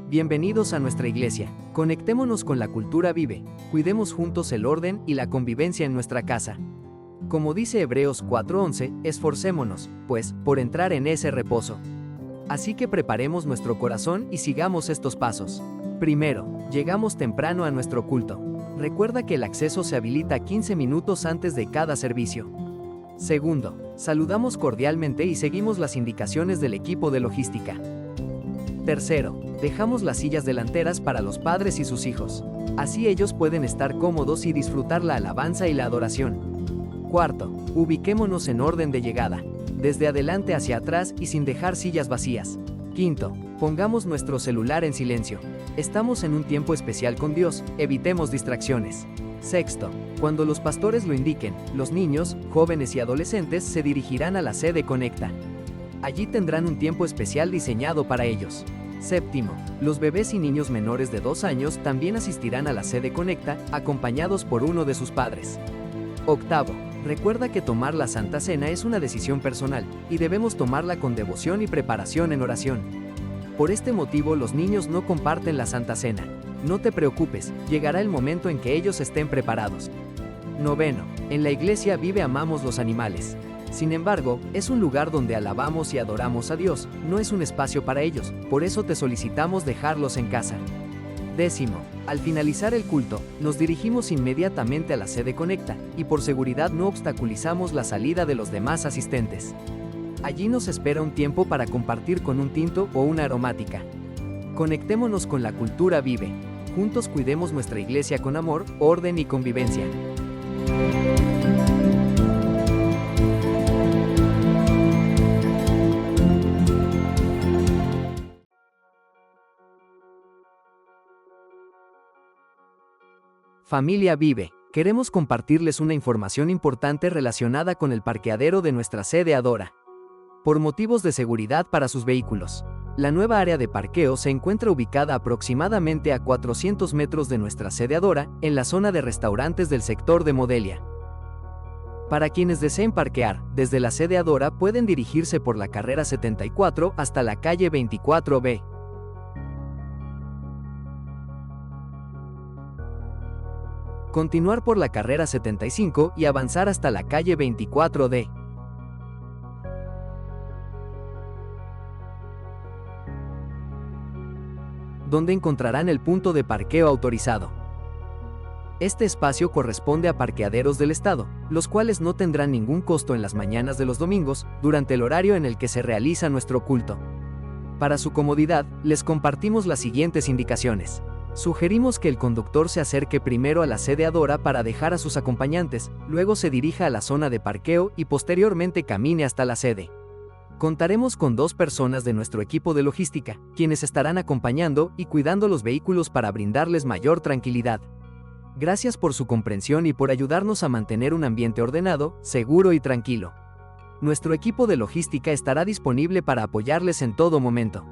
Bienvenidos a nuestra iglesia. Conectémonos con la cultura vive, cuidemos juntos el orden y la convivencia en nuestra casa. Como dice Hebreos 4:11, esforcémonos, pues, por entrar en ese reposo. Así que preparemos nuestro corazón y sigamos estos pasos. Primero, llegamos temprano a nuestro culto. Recuerda que el acceso se habilita 15 minutos antes de cada servicio. Segundo, saludamos cordialmente y seguimos las indicaciones del equipo de logística. Tercero, dejamos las sillas delanteras para los padres y sus hijos. Así ellos pueden estar cómodos y disfrutar la alabanza y la adoración. Cuarto, ubiquémonos en orden de llegada, desde adelante hacia atrás y sin dejar sillas vacías. Quinto, pongamos nuestro celular en silencio. Estamos en un tiempo especial con Dios, evitemos distracciones. Sexto, cuando los pastores lo indiquen, los niños, jóvenes y adolescentes se dirigirán a la sede Conecta. Allí tendrán un tiempo especial diseñado para ellos. Séptimo, los bebés y niños menores de 2 años también asistirán a la sede Conecta, acompañados por uno de sus padres. Octavo, recuerda que tomar la Santa Cena es una decisión personal, y debemos tomarla con devoción y preparación en oración. Por este motivo los niños no comparten la Santa Cena. No te preocupes, llegará el momento en que ellos estén preparados. Noveno, en la iglesia vive amamos los animales. Sin embargo, es un lugar donde alabamos y adoramos a Dios, no es un espacio para ellos, por eso te solicitamos dejarlos en casa. Décimo, al finalizar el culto, nos dirigimos inmediatamente a la sede Conecta, y por seguridad no obstaculizamos la salida de los demás asistentes. Allí nos espera un tiempo para compartir con un tinto o una aromática. Conectémonos con la cultura vive. Juntos cuidemos nuestra iglesia con amor, orden y convivencia. Familia Vive, queremos compartirles una información importante relacionada con el parqueadero de nuestra sede Adora. Por motivos de seguridad para sus vehículos, la nueva área de parqueo se encuentra ubicada aproximadamente a 400 metros de nuestra sede Adora, en la zona de restaurantes del sector de Modelia. Para quienes deseen parquear, desde la sede Adora pueden dirigirse por la carrera 74 hasta la calle 24B. Continuar por la carrera 75 y avanzar hasta la calle 24D. Donde encontrarán el punto de parqueo autorizado. Este espacio corresponde a parqueaderos del estado, los cuales no tendrán ningún costo en las mañanas de los domingos, durante el horario en el que se realiza nuestro culto. Para su comodidad, les compartimos las siguientes indicaciones. Sugerimos que el conductor se acerque primero a la sede Adora para dejar a sus acompañantes, luego se dirija a la zona de parqueo y posteriormente camine hasta la sede. Contaremos con 2 personas de nuestro equipo de logística, quienes estarán acompañando y cuidando los vehículos para brindarles mayor tranquilidad. Gracias por su comprensión y por ayudarnos a mantener un ambiente ordenado, seguro y tranquilo. Nuestro equipo de logística estará disponible para apoyarles en todo momento.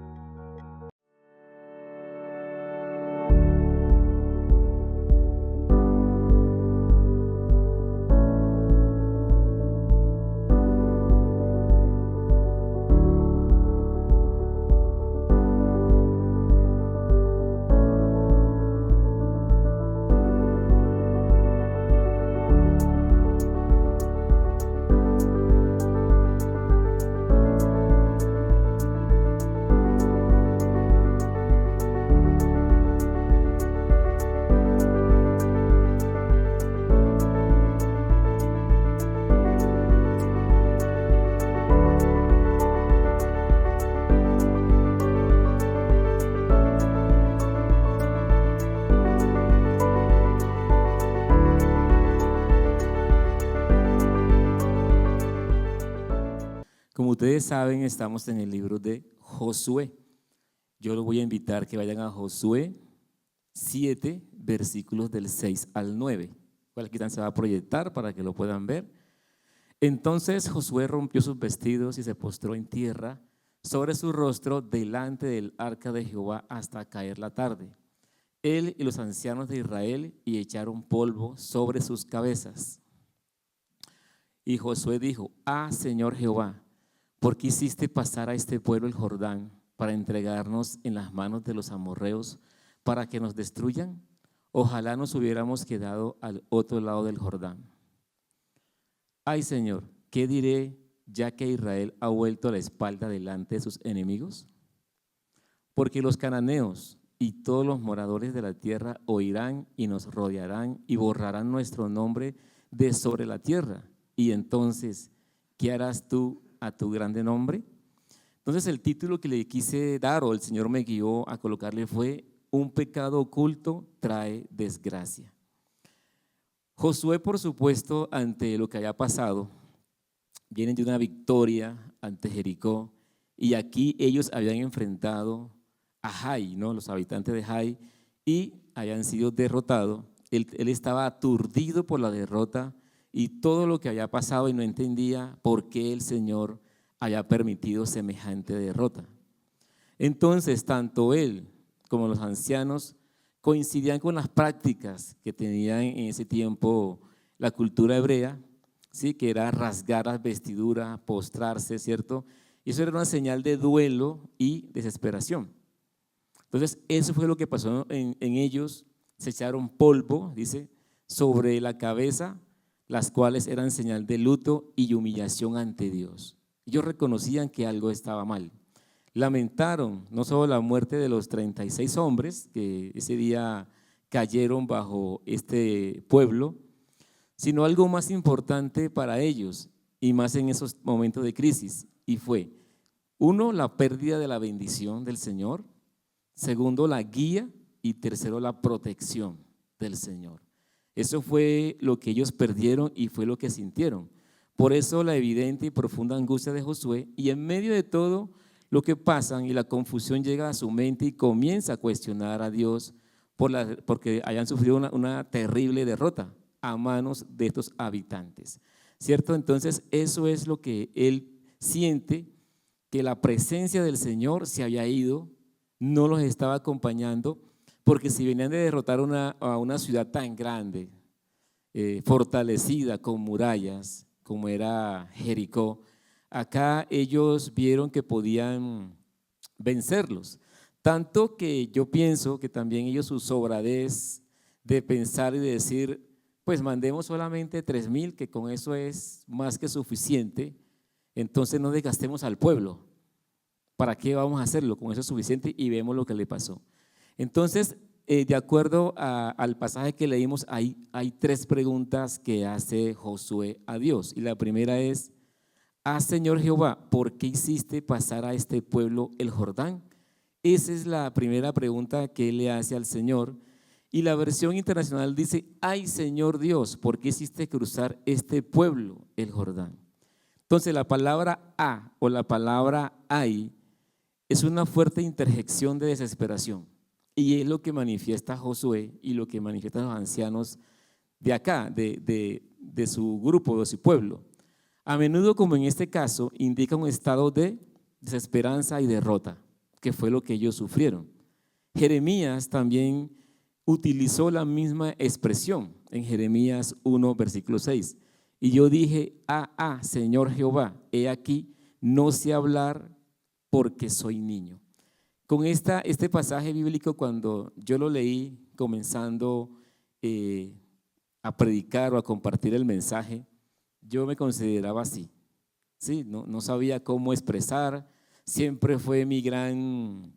Como ustedes saben, estamos en el libro de Josué. Yo los voy a invitar que vayan a Josué 7, versículos del 6 al 9. Cualquiera se va a proyectar para que lo puedan ver. Entonces Josué rompió sus vestidos y se postró en tierra sobre su rostro delante del arca de Jehová hasta caer la tarde. Él y los ancianos de Israel y echaron polvo sobre sus cabezas. Y Josué dijo: Señor Jehová, ¿por qué hiciste pasar a este pueblo el Jordán para entregarnos en las manos de los amorreos para que nos destruyan? Ojalá nos hubiéramos quedado al otro lado del Jordán. Ay, Señor, ¿qué diré ya que Israel ha vuelto la espalda delante de sus enemigos? Porque los cananeos y todos los moradores de la tierra oirán y nos rodearán y borrarán nuestro nombre de sobre la tierra. Y entonces, ¿qué harás tú a tu grande nombre? Entonces el título que le quise dar, o el Señor me guió a colocarle, fue: un pecado oculto trae desgracia. Josué, por supuesto, ante lo que había pasado, vienen de una victoria ante Jericó, y aquí ellos habían enfrentado a Jai, ¿no? Los habitantes de Jai, y habían sido derrotados. Él estaba aturdido por la derrota y todo lo que había pasado, y no entendía por qué el Señor había permitido semejante derrota. Entonces, tanto él como los ancianos coincidían con las prácticas que tenían en ese tiempo la cultura hebrea, ¿sí? Que era rasgar las vestiduras, postrarse, ¿cierto? Y eso era una señal de duelo y desesperación. Entonces, eso fue lo que pasó en ellos. Se echaron polvo, dice, sobre la cabeza, las cuales eran señal de luto y humillación ante Dios. Ellos reconocían que algo estaba mal. Lamentaron no solo la muerte de los 36 hombres que ese día cayeron bajo este pueblo, sino algo más importante para ellos y más en esos momentos de crisis, y fue: uno, la pérdida de la bendición del Señor; segundo, la guía; y tercero, la protección del Señor. Eso fue lo que ellos perdieron y fue lo que sintieron. Por eso la evidente y profunda angustia de Josué, y en medio de todo lo que pasan y la confusión llega a su mente y comienza a cuestionar a Dios porque hayan sufrido una terrible derrota a manos de estos habitantes, ¿cierto? Entonces eso es lo que él siente, que la presencia del Señor se había ido, no los estaba acompañando, porque si venían de derrotar a una ciudad tan grande, fortalecida con murallas, como era Jericó, acá ellos vieron que podían vencerlos. Tanto que yo pienso que también ellos, su sobradez de pensar y de decir, pues mandemos solamente 3,000, que con eso es más que suficiente, entonces no desgastemos al pueblo. ¿Para qué vamos a hacerlo? Con eso es suficiente, y vemos lo que le pasó. Entonces, de acuerdo al pasaje que leímos, hay 3 preguntas que hace Josué a Dios. Y la primera es: ah, Señor Jehová, ¿por qué hiciste pasar a este pueblo el Jordán? Esa es la primera pregunta que él le hace al Señor. Y la versión internacional dice: ay, Señor Dios, ¿por qué hiciste cruzar este pueblo el Jordán? Entonces la palabra a o la palabra ay es una fuerte interjección de desesperación, y es lo que manifiesta Josué y lo que manifiestan los ancianos de acá, de su grupo, de su pueblo. A menudo, como en este caso, indica un estado de desesperanza y derrota, que fue lo que ellos sufrieron. Jeremías también utilizó la misma expresión en Jeremías 1, versículo 6. Y yo dije: Señor Jehová, he aquí, no sé hablar porque soy niño. Con este pasaje bíblico, cuando yo lo leí comenzando a predicar o a compartir el mensaje, yo me consideraba así, ¿sí? No sabía cómo expresar. Siempre fue mi gran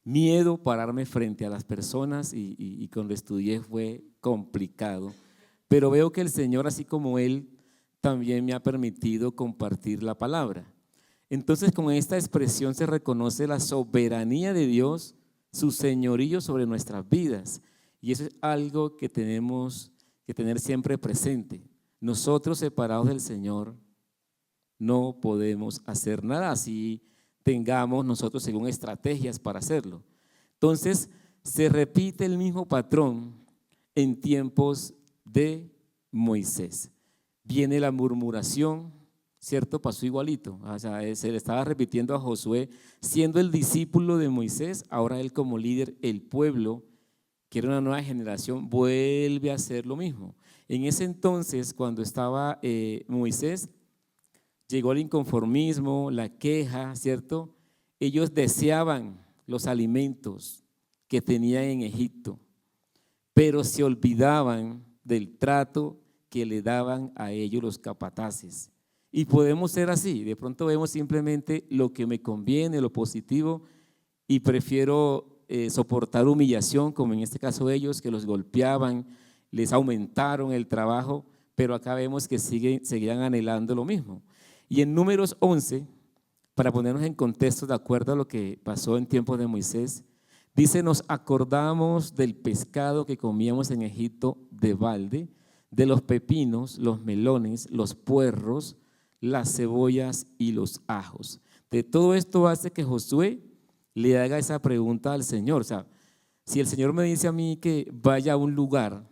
miedo pararme frente a las personas, y cuando estudié fue complicado, pero veo que el Señor, así como Él, también me ha permitido compartir la palabra. Entonces, con esta expresión se reconoce la soberanía de Dios, su señorío sobre nuestras vidas, y eso es algo que tenemos que tener siempre presente. Nosotros, separados del Señor, no podemos hacer nada, así tengamos nosotros según estrategias para hacerlo. Entonces, se repite el mismo patrón en tiempos de Moisés. Viene la murmuración, ¿cierto? Pasó igualito. O sea, se le estaba repitiendo a Josué, siendo el discípulo de Moisés, ahora él como líder, el pueblo, que era una nueva generación, vuelve a hacer lo mismo. En ese entonces, cuando estaba Moisés, llegó el inconformismo, la queja, ¿cierto? Ellos deseaban los alimentos que tenían en Egipto, pero se olvidaban del trato que le daban a ellos los capataces. Y podemos ser así, de pronto vemos simplemente lo que me conviene, lo positivo, y prefiero soportar humillación, como en este caso ellos, que los golpeaban, les aumentaron el trabajo, pero acá vemos que seguían anhelando lo mismo. Y en Números 11, para ponernos en contexto de acuerdo a lo que pasó en tiempos de Moisés, dice: nos acordamos del pescado que comíamos en Egipto de balde, de los pepinos, los melones, los puerros, las cebollas y los ajos. De todo esto hace que Josué le haga esa pregunta al Señor. O sea, si el Señor me dice a mí que vaya a un lugar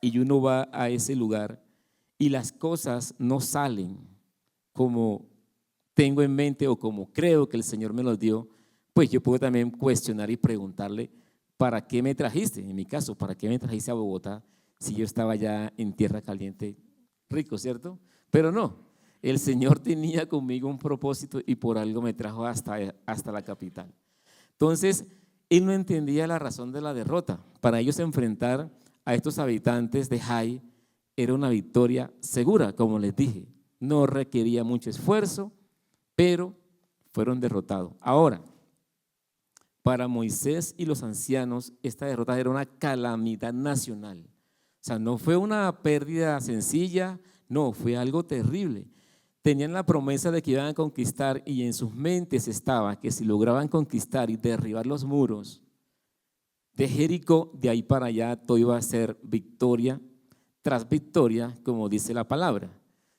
y uno va a ese lugar y las cosas no salen como tengo en mente o como creo que el Señor me los dio, pues yo puedo también cuestionar y preguntarle: ¿para qué me trajiste? En mi caso, ¿para qué me trajiste a Bogotá si yo estaba ya en tierra caliente, rico, ¿cierto? Pero no, el Señor tenía conmigo un propósito y por algo me trajo hasta la capital. Entonces, él no entendía la razón de la derrota. Para ellos enfrentar a estos habitantes de Jai era una victoria segura, como les dije. No requería mucho esfuerzo, pero fueron derrotados. Ahora, para Moisés y los ancianos, esta derrota era una calamidad nacional. O sea, no fue una pérdida sencilla, no, fue algo terrible. Tenían la promesa de que iban a conquistar y en sus mentes estaba que si lograban conquistar y derribar los muros de Jericó, de ahí para allá todo iba a ser victoria tras victoria, como dice la palabra,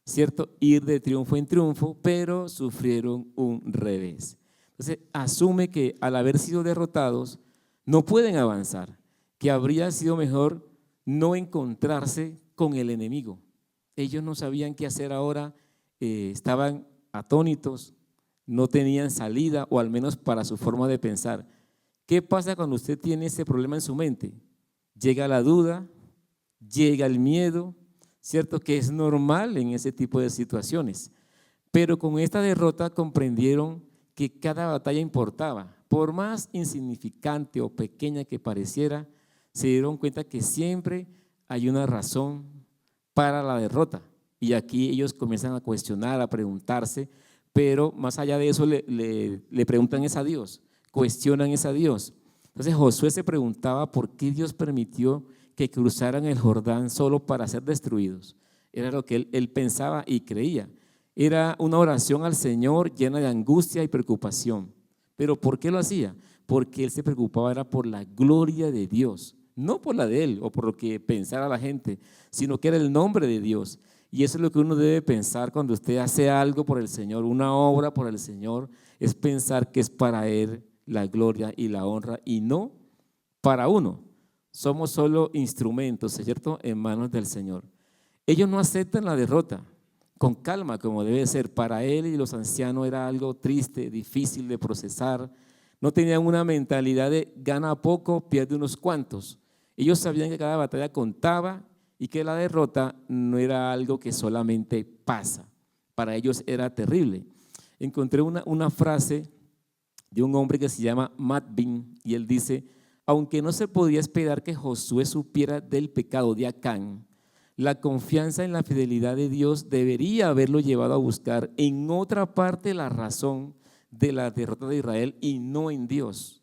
¿cierto? Ir de triunfo en triunfo, pero sufrieron un revés. Entonces, asume que al haber sido derrotados no pueden avanzar, que habría sido mejor no encontrarse con el enemigo. Ellos no sabían qué hacer ahora, estaban atónitos, no tenían salida, o al menos para su forma de pensar. ¿Qué pasa cuando usted tiene ese problema en su mente? Llega la duda, llega el miedo, ¿cierto? Que es normal en ese tipo de situaciones. Pero con esta derrota comprendieron que cada batalla importaba. Por más insignificante o pequeña que pareciera, se dieron cuenta que siempre hay una razón para la derrota. Y aquí ellos comienzan a cuestionar, a preguntarse, pero más allá de eso le preguntan es a Dios, cuestionan es a Dios. Entonces Josué se preguntaba por qué Dios permitió que cruzaran el Jordán solo para ser destruidos. Era lo que él pensaba y creía. Era una oración al Señor llena de angustia y preocupación. ¿Pero por qué lo hacía? Porque él se preocupaba era por la gloria de Dios, no por la de él o por lo que pensara la gente, sino que era el nombre de Dios. Y eso es lo que uno debe pensar cuando usted hace algo por el Señor, una obra por el Señor, es pensar que es para Él la gloria y la honra y no para uno. Somos solo instrumentos, ¿cierto?, en manos del Señor. Ellos no aceptan la derrota con calma, como debe ser. Para él y los ancianos era algo triste, difícil de procesar. No tenían una mentalidad de gana poco, pierde unos cuantos. Ellos sabían que cada batalla contaba y que la derrota no era algo que solamente pasa. Para ellos era terrible. Encontré una frase de un hombre que se llama Matt Bean y él dice: aunque no se podía esperar que Josué supiera del pecado de Acán, la confianza en la fidelidad de Dios debería haberlo llevado a buscar en otra parte la razón de la derrota de Israel y no en Dios,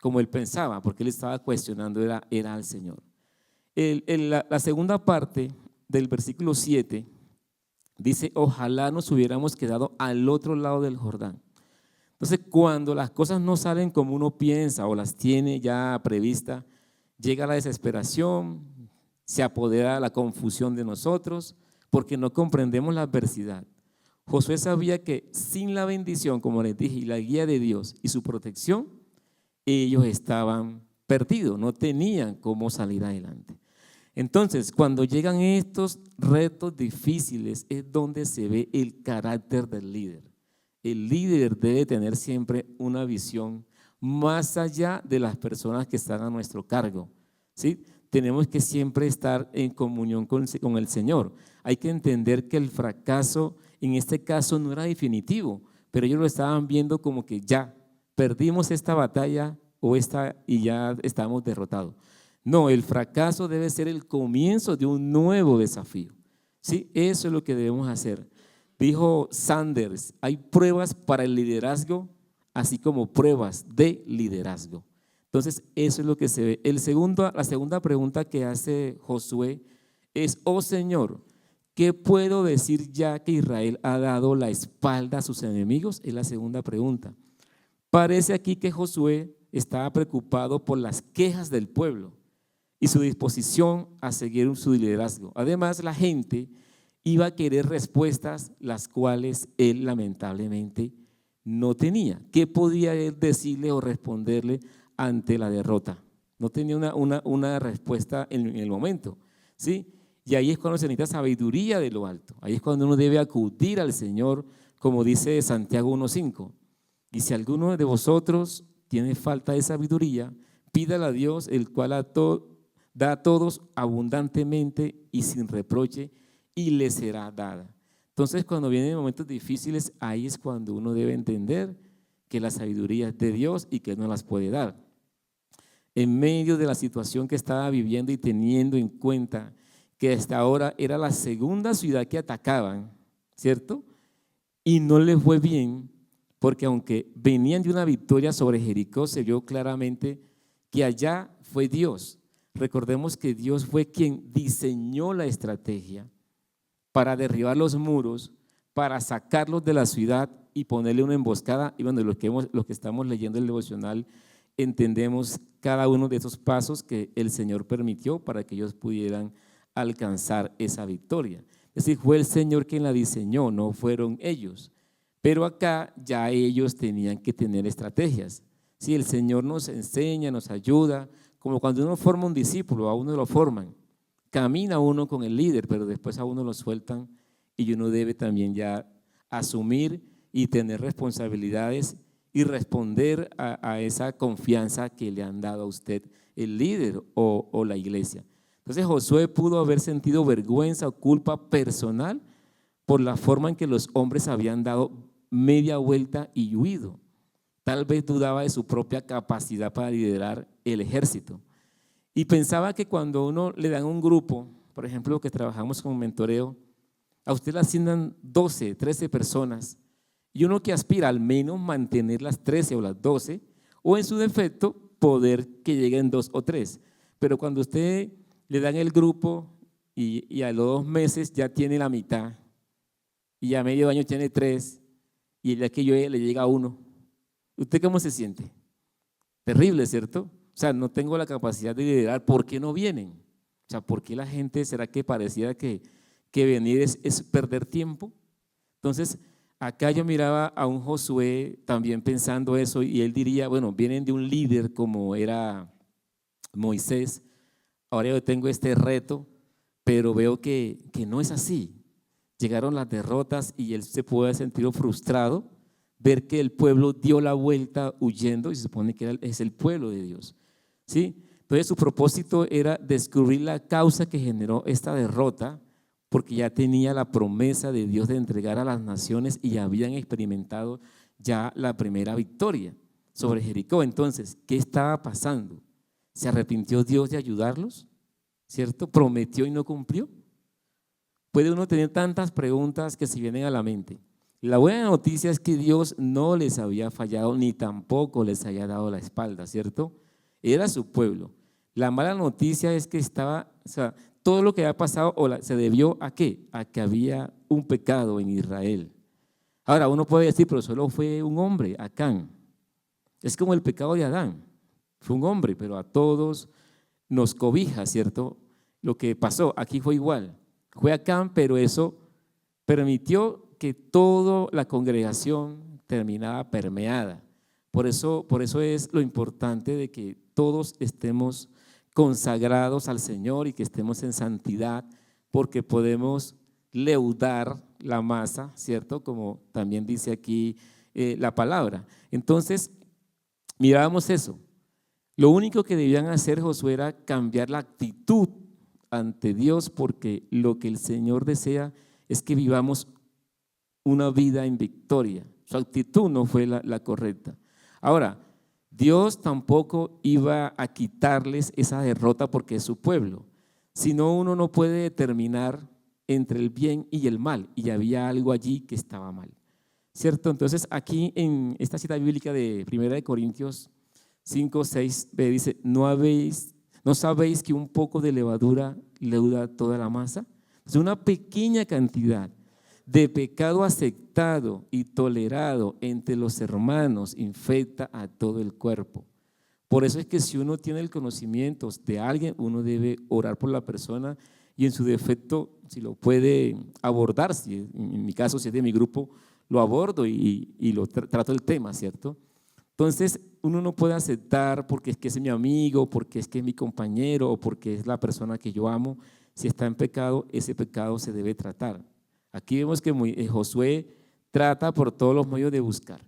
como él pensaba, porque él estaba cuestionando era al Señor. La segunda parte del versículo 7 dice: ojalá nos hubiéramos quedado al otro lado del Jordán. Entonces, cuando las cosas no salen como uno piensa o las tiene ya prevista, llega la desesperación, se apodera la confusión de nosotros porque no comprendemos la adversidad. Josué sabía que sin la bendición, como les dije, y la guía de Dios y su protección, ellos estaban perdidos, no tenían cómo salir adelante. Entonces, cuando llegan estos retos difíciles es donde se ve el carácter del líder. El líder debe tener siempre una visión más allá de las personas que están a nuestro cargo, ¿sí? Tenemos que siempre estar en comunión con el Señor. Hay que entender que el fracaso en este caso no era definitivo, pero ellos lo estaban viendo como que ya perdimos esta batalla y ya estamos derrotados. No, el fracaso debe ser el comienzo de un nuevo desafío. ¿Sí? Eso es lo que debemos hacer. Dijo Sanders, hay pruebas para el liderazgo, así como pruebas de liderazgo. Entonces, eso es lo que se ve. La segunda pregunta que hace Josué es, oh Señor, ¿qué puedo decir ya que Israel ha dado la espalda a sus enemigos? Es la segunda pregunta. Parece aquí que Josué estaba preocupado por las quejas del pueblo y su disposición a seguir su liderazgo. Además, la gente iba a querer respuestas las cuales él lamentablemente no tenía. ¿Qué podía él decirle o responderle ante la derrota? No tenía una respuesta en el momento, ¿sí? Y ahí es cuando se necesita sabiduría de lo alto. Ahí es cuando uno debe acudir al Señor, como dice Santiago 1:5. Y si alguno de vosotros tiene falta de sabiduría, pídala a Dios, el cual da a todos abundantemente y sin reproche, y le será dada. Entonces, cuando vienen momentos difíciles, ahí es cuando uno debe entender que la sabiduría es de Dios y que no las puede dar. En medio de la situación que estaba viviendo y teniendo en cuenta que hasta ahora era la segunda ciudad que atacaban, ¿cierto? Y no les fue bien, porque aunque venían de una victoria sobre Jericó, se vio claramente que allá fue Dios. Recordemos que Dios fue quien diseñó la estrategia para derribar los muros, para sacarlos de la ciudad y ponerle una emboscada. Y bueno, los que estamos leyendo el devocional entendemos cada uno de esos pasos que el Señor permitió para que ellos pudieran alcanzar esa victoria. Es decir, fue el Señor quien la diseñó, no fueron ellos. Pero acá ya ellos tenían que tener estrategias. Si el Señor nos enseña, nos ayuda, como cuando uno forma un discípulo, a uno lo forman. Camina uno con el líder, pero después a uno lo sueltan y uno debe también ya asumir y tener responsabilidades y responder a esa confianza que le han dado a usted el líder o la iglesia. Entonces Josué pudo haber sentido vergüenza o culpa personal por la forma en que los hombres habían dado media vuelta y huido. Tal vez dudaba de su propia capacidad para liderar el ejército. Y pensaba que cuando uno le dan un grupo, por ejemplo, que trabajamos con mentoreo, a usted le asignan 12, 13 personas y uno que aspira al menos mantener las 13 o las 12 o en su defecto poder que lleguen 2 o 3. Pero cuando usted le dan el grupo y a los 2 meses ya tiene la mitad y a medio año tiene 3 y el día que llueve le llega 1, ¿usted cómo se siente? Terrible, ¿cierto? O sea, no tengo la capacidad de liderar, ¿por qué no vienen? O sea, ¿por qué la gente, será que pareciera que venir es perder tiempo? Entonces, acá yo miraba a un Josué también pensando eso y él diría, bueno, vienen de un líder como era Moisés, ahora yo tengo este reto, pero veo que no es así. Llegaron las derrotas y él se puede sentir frustrado, ver que el pueblo dio la vuelta huyendo y se supone que es el pueblo de Dios. ¿Sí? Entonces su propósito era descubrir la causa que generó esta derrota, porque ya tenía la promesa de Dios de entregar a las naciones y habían experimentado ya la primera victoria sobre Jericó. Entonces, ¿qué estaba pasando? ¿Se arrepintió Dios de ayudarlos? ¿Cierto? ¿Prometió y no cumplió? Puede uno tener tantas preguntas que se vienen a la mente. La buena noticia es que Dios no les había fallado ni tampoco les había dado la espalda, ¿cierto? Era su pueblo. La mala noticia es que todo lo que había pasado se debió ¿a qué? A que había un pecado en Israel. Ahora uno puede decir, pero solo fue un hombre, Acán. Es como el pecado de Adán. Fue un hombre, pero a todos nos cobija, ¿cierto? Lo que pasó, aquí fue igual. Fue Acán, pero eso permitió que toda la congregación terminara permeada. Por eso es lo importante de que todos estemos consagrados al Señor y que estemos en santidad, porque podemos leudar la masa, ¿cierto? Como también dice aquí la palabra. Entonces, mirábamos eso. Lo único que debían hacer Josué era cambiar la actitud ante Dios, porque lo que el Señor desea es que vivamos una vida en victoria. Su actitud no fue la correcta. Ahora, Dios tampoco iba a quitarles esa derrota porque es su pueblo, sino uno no puede determinar entre el bien y el mal, y había algo allí que estaba mal, ¿cierto? Entonces aquí en esta cita bíblica de 1 Corintios 5:6b dice, ¿no sabéis que un poco de levadura leuda toda la masa? Es una pequeña cantidad de pecado aceptado y tolerado entre los hermanos infecta a todo el cuerpo. Por eso es que si uno tiene el conocimiento de alguien, uno debe orar por la persona y en su defecto, si lo puede abordar, si en mi caso, si es de mi grupo, lo abordo y lo trato el tema, ¿cierto? Entonces, uno no puede aceptar porque es que es mi amigo, porque es que es mi compañero o porque es la persona que yo amo. Si está en pecado, ese pecado se debe tratar. Aquí vemos que Josué trata por todos los medios de buscar.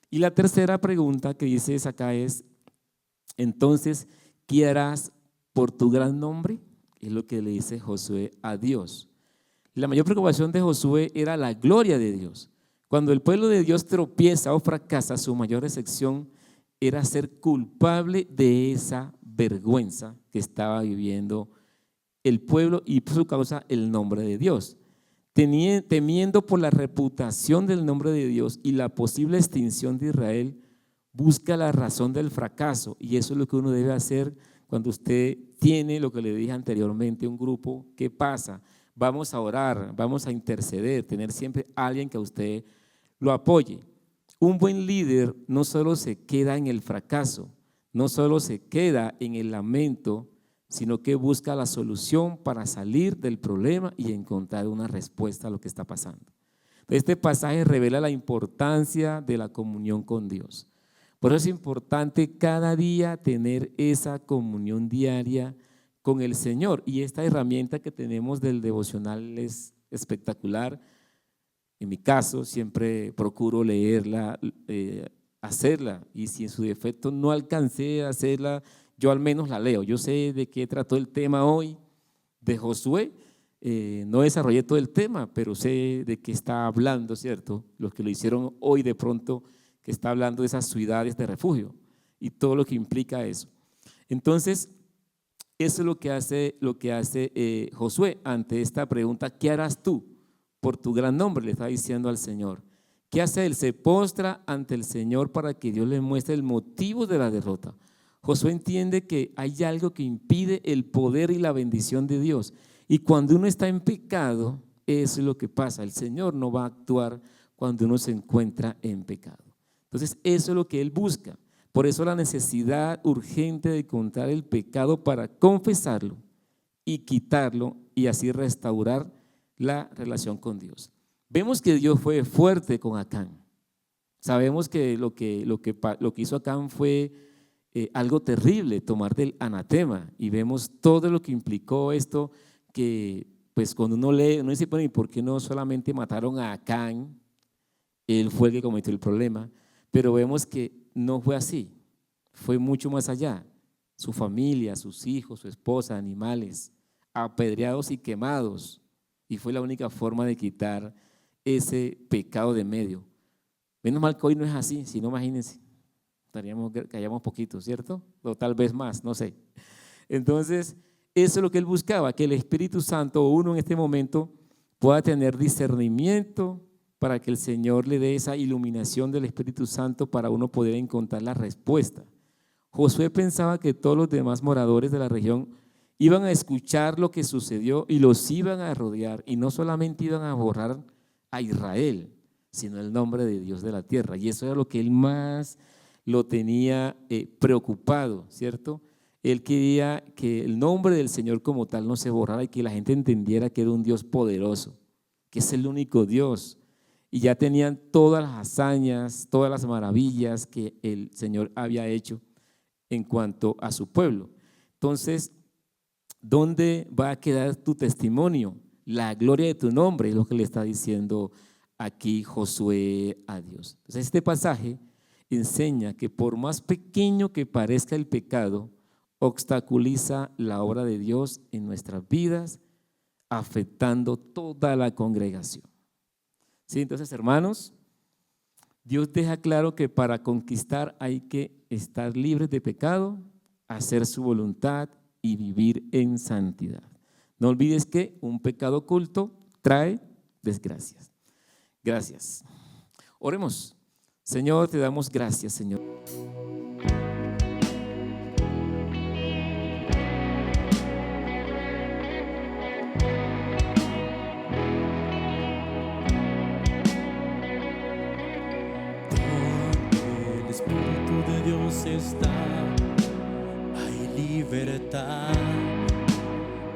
Y la tercera pregunta que dices acá es, entonces, ¿qué harás por tu gran nombre? Es lo que le dice Josué a Dios. La mayor preocupación de Josué era la gloria de Dios. Cuando el pueblo de Dios tropieza o fracasa, su mayor excepción era ser culpable de esa vergüenza que estaba viviendo el pueblo y por su causa el nombre de Dios. Temiendo por la reputación del nombre de Dios y la posible extinción de Israel, busca la razón del fracaso, y eso es lo que uno debe hacer cuando usted tiene lo que le dije anteriormente, un grupo. ¿Qué pasa? Vamos a orar, vamos a interceder, tener siempre alguien que a usted lo apoye. Un buen líder no solo se queda en el fracaso, no solo se queda en el lamento, sino que busca la solución para salir del problema y encontrar una respuesta a lo que está pasando. Este pasaje revela la importancia de la comunión con Dios. Por eso es importante cada día tener esa comunión diaria con el Señor, y esta herramienta que tenemos del devocional es espectacular. En mi caso siempre procuro leerla, hacerla, y si en su defecto no alcancé a hacerla, yo al menos la leo. Yo sé de qué trató el tema hoy de Josué, no desarrollé todo el tema, pero sé de qué está hablando, ¿cierto? Los que lo hicieron hoy de pronto, que está hablando de esas ciudades de refugio y todo lo que implica eso. Entonces, eso es lo que hace Josué ante esta pregunta, ¿qué harás tú por tu gran nombre? Le está diciendo al Señor. ¿Qué hace él? Se postra ante el Señor para que Dios le muestre el motivo de la derrota. Josué entiende que hay algo que impide el poder y la bendición de Dios. Y cuando uno está en pecado, eso es lo que pasa. El Señor no va a actuar cuando uno se encuentra en pecado. Entonces, eso es lo que él busca. Por eso la necesidad urgente de encontrar el pecado para confesarlo y quitarlo y así restaurar la relación con Dios. Vemos que Dios fue fuerte con Acán. Sabemos que lo que hizo Acán fue algo terrible, tomar del anatema, y vemos todo lo que implicó esto, que pues cuando uno lee, uno dice, bueno, ¿y por qué no solamente mataron a Acán? Él fue el que cometió el problema, pero vemos que no fue así, fue mucho más allá. Su familia, sus hijos, su esposa, animales, apedreados y quemados, y fue la única forma de quitar ese pecado de medio. Menos mal que hoy no es así, si no, imagínense, callaríamos poquito, ¿cierto? O tal vez más, no sé. Entonces, eso es lo que él buscaba, que el Espíritu Santo, uno en este momento, pueda tener discernimiento para que el Señor le dé esa iluminación del Espíritu Santo para uno poder encontrar la respuesta. Josué pensaba que todos los demás moradores de la región iban a escuchar lo que sucedió y los iban a rodear, y no solamente iban a borrar a Israel, sino el nombre de Dios de la tierra. Y eso era lo que él más lo tenía preocupado, ¿cierto? Él quería que el nombre del Señor como tal no se borrara y que la gente entendiera que era un Dios poderoso, que es el único Dios. Y ya tenían todas las hazañas, todas las maravillas que el Señor había hecho en cuanto a su pueblo. Entonces, ¿dónde va a quedar tu testimonio? La gloria de tu nombre es lo que le está diciendo aquí Josué a Dios. Entonces, este pasaje enseña que por más pequeño que parezca el pecado, obstaculiza la obra de Dios en nuestras vidas, afectando toda la congregación. ¿Sí? Entonces, hermanos, Dios deja claro que para conquistar hay que estar libres de pecado, hacer su voluntad y vivir en santidad. No olvides que un pecado oculto trae desgracias. Gracias. Oremos. Señor, te damos gracias, Señor. Donde el Espíritu de Dios está, hay libertad.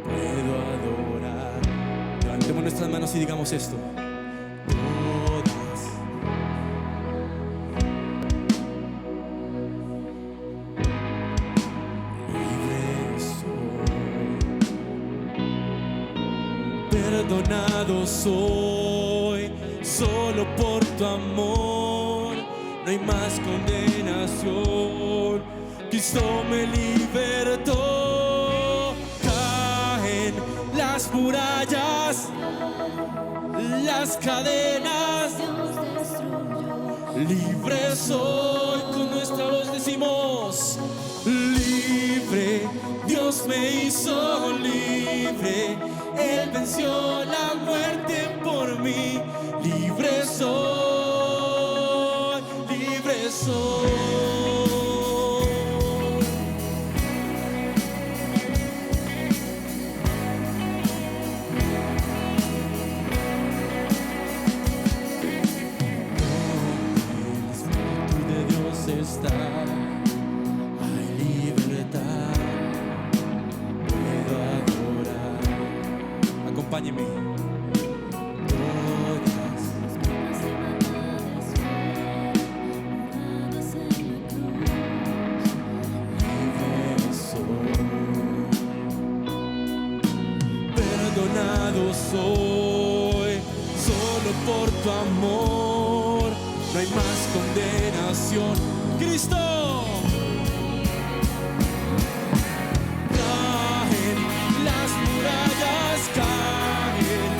Puedo adorar. Levantemos nuestras manos y digamos esto. Todas. Libre soy. Perdonado soy. Solo por tu amor. No hay más condenación. Cristo me libertó. Caen las murallas, las cadenas. Libre soy, con nuestra voz decimos. Libre, Dios me hizo libre. Él venció la muerte por mí. Libre soy, libre soy. Está, hay libertad, puedo adorar. Acompáñeme. Todas libre soy, perdonado soy, solo por tu amor. No hay más condenación. Cristo. Caen las murallas, caen.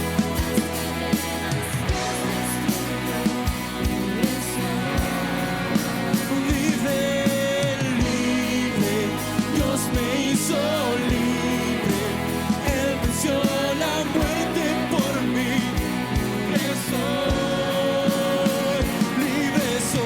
Libre, libre, Dios me hizo libre. Él venció la muerte por mí. Libre soy, libre soy.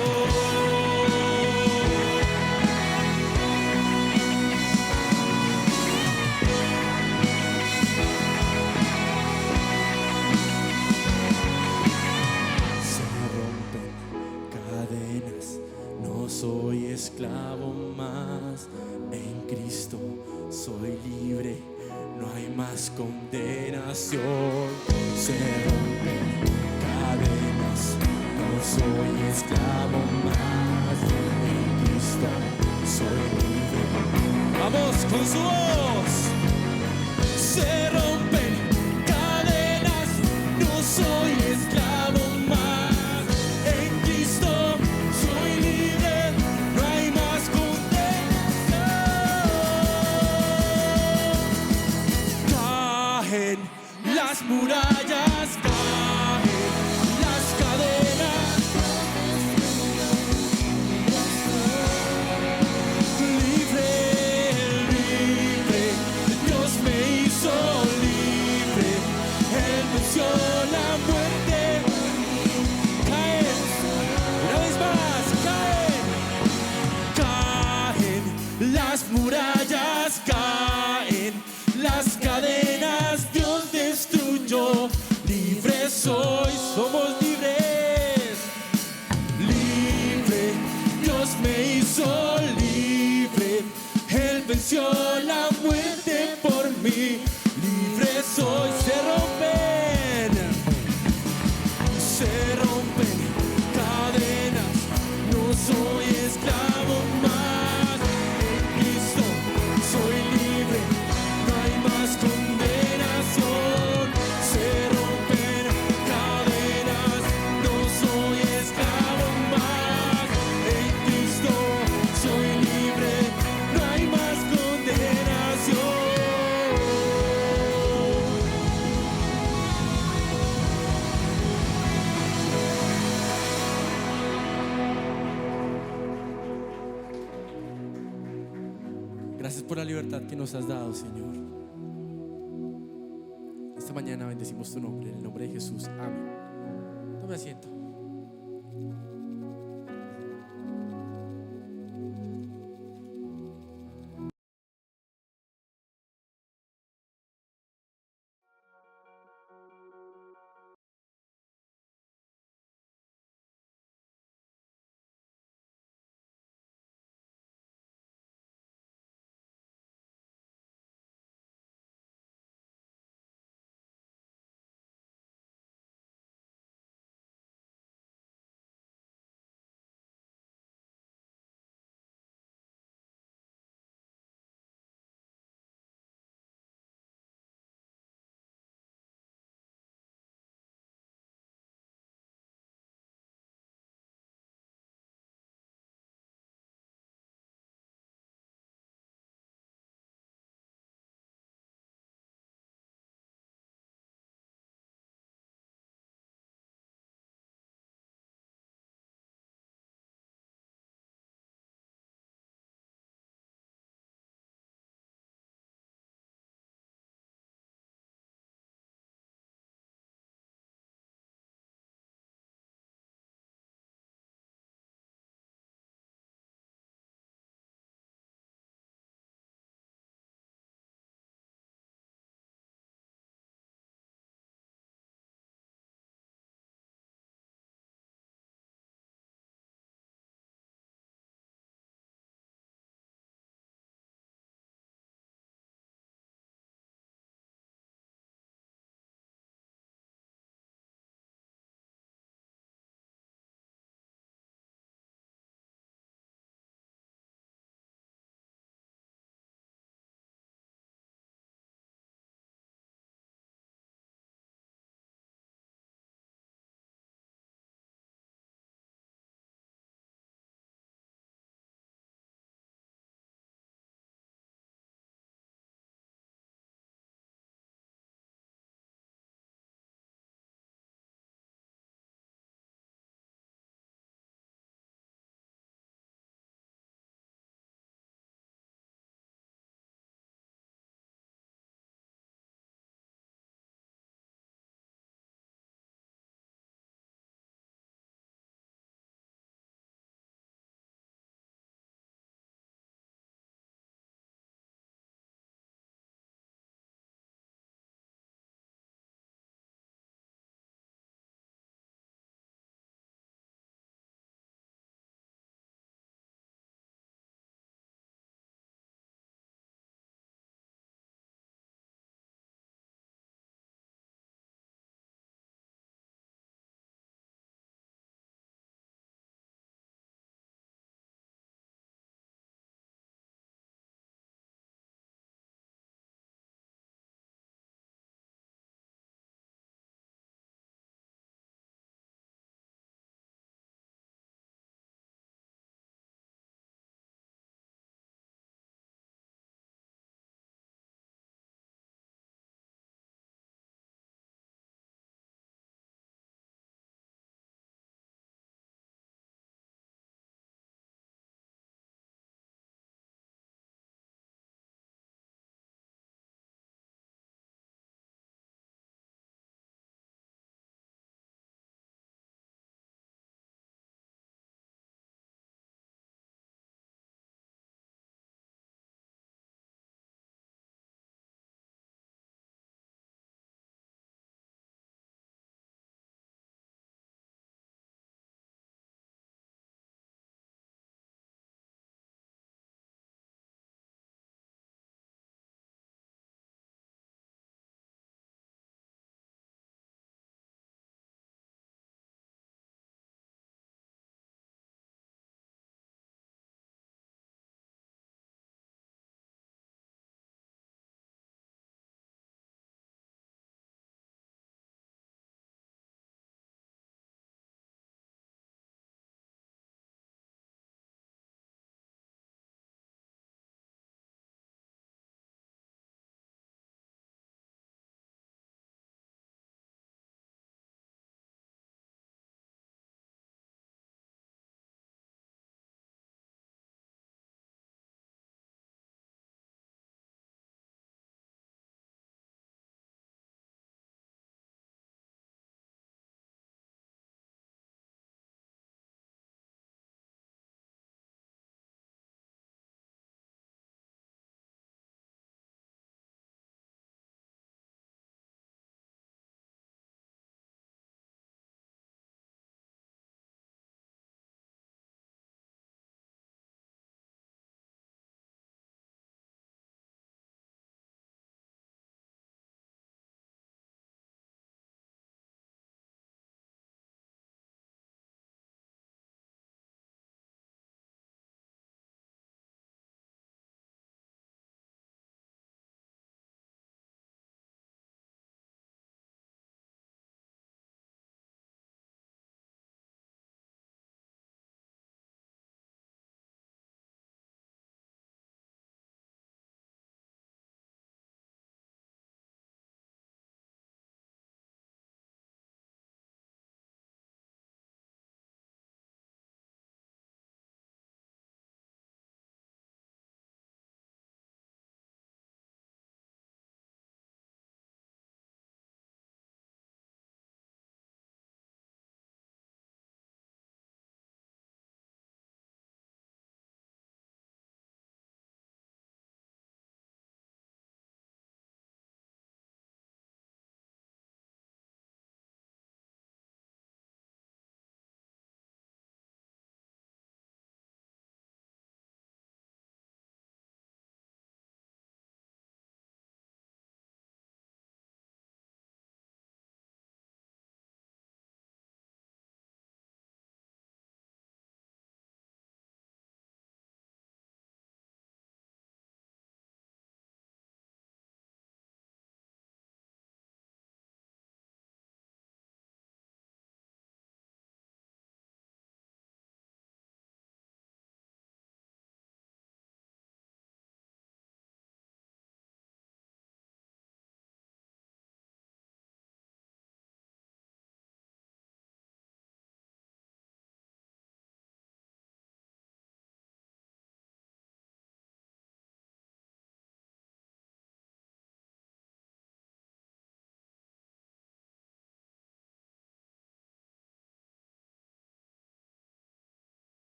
Soy esclavo más, en Cristo soy libre, no hay más condenación. Se rompen cadenas, no soy esclavo más, en Cristo soy libre. Vamos con su voz. Se rompen cadenas, no soy esclavo más, en Cristo soy libre. Las murallas caen, las cadenas. Libre, libre, Dios me hizo libre. Él venció la muerte. Caen, una vez más, caen, caen las murallas, caen las cadenas. Dios destruyó. Libre soy, somos libres. Libre, Dios me hizo libre. Él venció la muerte por mí. Libre soy, se rompen cadenas. No soy esclavo más. En Cristo soy libre. No hay más condenación. Se rompen cadenas. No soy esclavo más. En Cristo soy libre. No hay más condenación. Gracias por la libertad que nos has dado, Señor. Esta mañana bendecimos tu nombre, en el nombre de Jesús. Amén. Tome asiento.